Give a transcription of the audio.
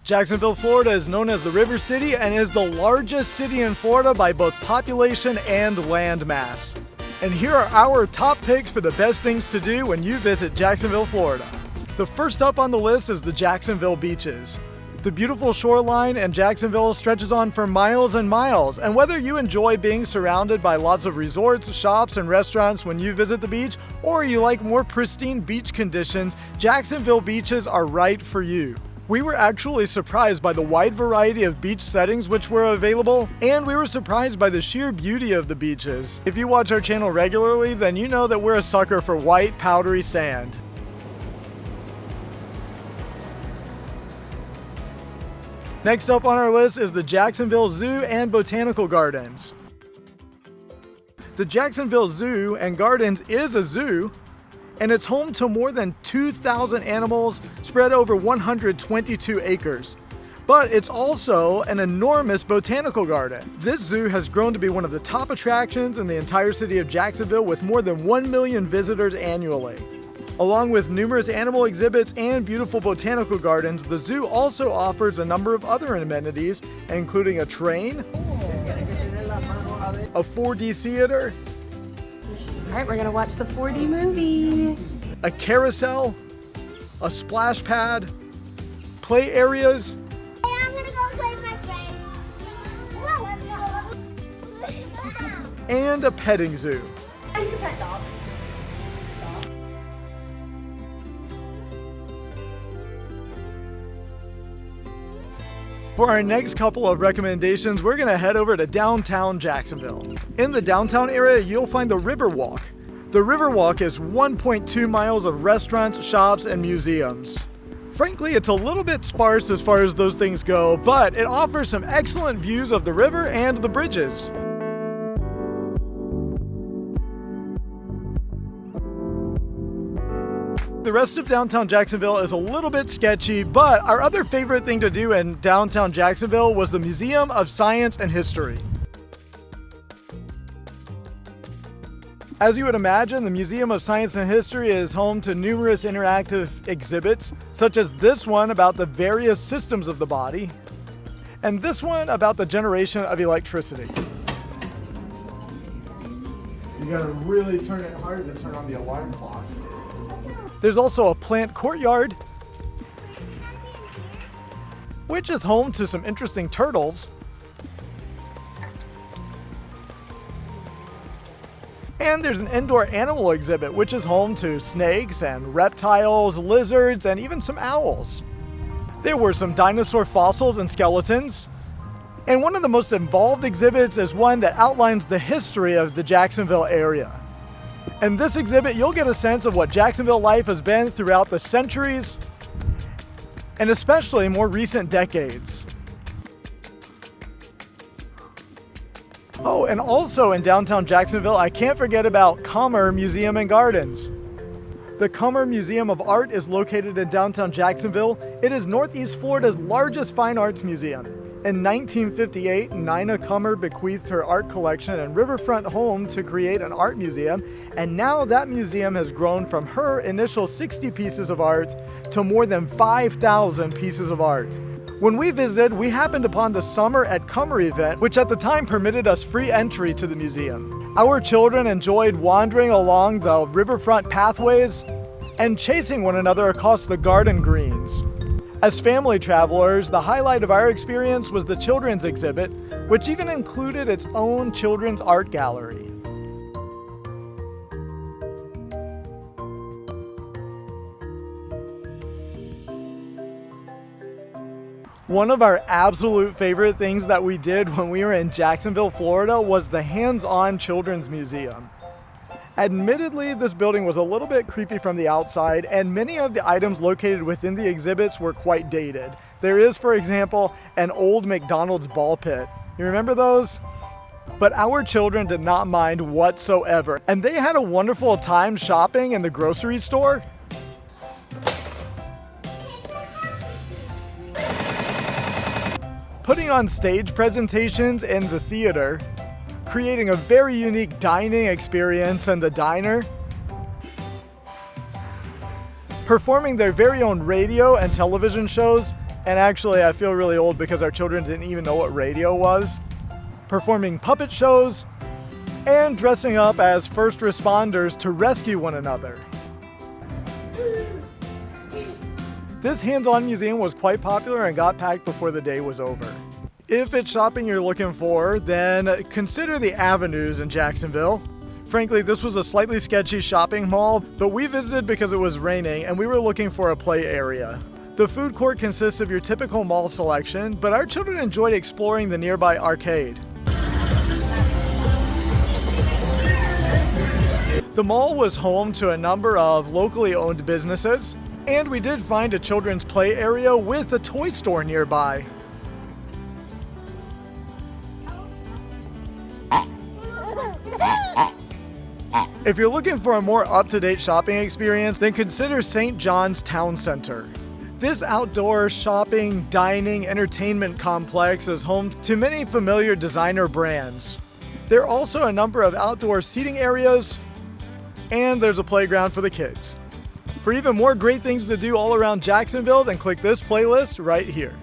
Jacksonville, Florida is known as the River City and is the largest city in Florida by both population and land mass. And here are our top picks for the best things to do when you visit Jacksonville, Florida. The first up on the list is the Jacksonville Beaches. The beautiful shoreline in Jacksonville stretches on for miles and miles, and whether you enjoy being surrounded by lots of resorts, shops, and restaurants when you visit the beach, or you like more pristine beach conditions, Jacksonville Beaches are right for you. We were actually surprised by the wide variety of beach settings which were available, and we were surprised by the sheer beauty of the beaches. If you watch our channel regularly, then you know that we're a sucker for white, powdery sand. Next up on our list is the Jacksonville Zoo and Botanical Gardens. The Jacksonville Zoo and Gardens is a zoo, and it's home to more than 2,000 animals spread over 122 acres. But it's also an enormous botanical garden. This zoo has grown to be one of the top attractions in the entire city of Jacksonville with more than 1 million visitors annually. Along with numerous animal exhibits and beautiful botanical gardens, the zoo also offers a number of other amenities, including a train, a 4D theater, all right, we're gonna watch the 4D movie. a carousel, a splash pad, play areas, I'm gonna go play with my friends. and a petting zoo. For our next couple of recommendations, we're gonna head over to downtown Jacksonville. In the downtown area, you'll find the Riverwalk. The Riverwalk is 1.2 miles of restaurants, shops, and museums. Frankly, it's a little bit sparse as far as those things go, but it offers some excellent views of the river and the bridges. The rest of downtown Jacksonville is a little bit sketchy, but our other favorite thing to do in downtown Jacksonville was the Museum of Science and History. As you would imagine, the Museum of Science and History is home to numerous interactive exhibits, such as this one about the various systems of the body, and this one about the generation of electricity. You gotta really turn it hard to turn on the alarm clock. There's also a plant courtyard, which is home to some interesting turtles. And there's an indoor animal exhibit, which is home to snakes and reptiles, lizards, and even some owls. There were some dinosaur fossils and skeletons. And one of the most involved exhibits is one that outlines the history of the Jacksonville area. In this exhibit, you'll get a sense of what Jacksonville life has been throughout the centuries, and especially more recent decades. Oh, and also in downtown Jacksonville, I can't forget about Comer Museum and Gardens. The Comer Museum of Art is located in downtown Jacksonville. It is Northeast Florida's largest fine arts museum. In 1958, Nina Comer bequeathed her art collection and riverfront home to create an art museum, and now that museum has grown from her initial 60 pieces of art to more than 5,000 pieces of art. When we visited, we happened upon the Summer at Comer event, which at the time permitted us free entry to the museum. Our children enjoyed wandering along the riverfront pathways and chasing one another across the garden greens. As family travelers, the highlight of our experience was the children's exhibit, which even included its own children's art gallery. One of our absolute favorite things that we did when we were in Jacksonville, Florida was the HandsOn Children's Museum. Admittedly, this building was a little bit creepy from the outside, and many of the items located within the exhibits were quite dated. There is, for example, an old McDonald's ball pit. You remember those? But our children did not mind whatsoever, and they had a wonderful time shopping in the grocery store. Putting on stage presentations in the theater, creating a very unique dining experience in the diner, performing their very own radio and television shows, And actually, I feel really old because our children didn't even know what radio was. Performing puppet shows, and dressing up as first responders to rescue one another. This hands-on museum was quite popular and got packed before the day was over. If it's shopping you're looking for, then consider the Avenues in Jacksonville. Frankly, this was a slightly sketchy shopping mall, but we visited because it was raining and we were looking for a play area. The food court consists of your typical mall selection, but our children enjoyed exploring the nearby arcade. The mall was home to a number of locally owned businesses, and we did find a children's play area with a toy store nearby. If you're looking for a more up-to-date shopping experience, then consider St. John's Town Center. This outdoor shopping, dining, entertainment complex is home to many familiar designer brands. There are also a number of outdoor seating areas, and there's a playground for the kids. For even more great things to do all around Jacksonville, then click this playlist right here.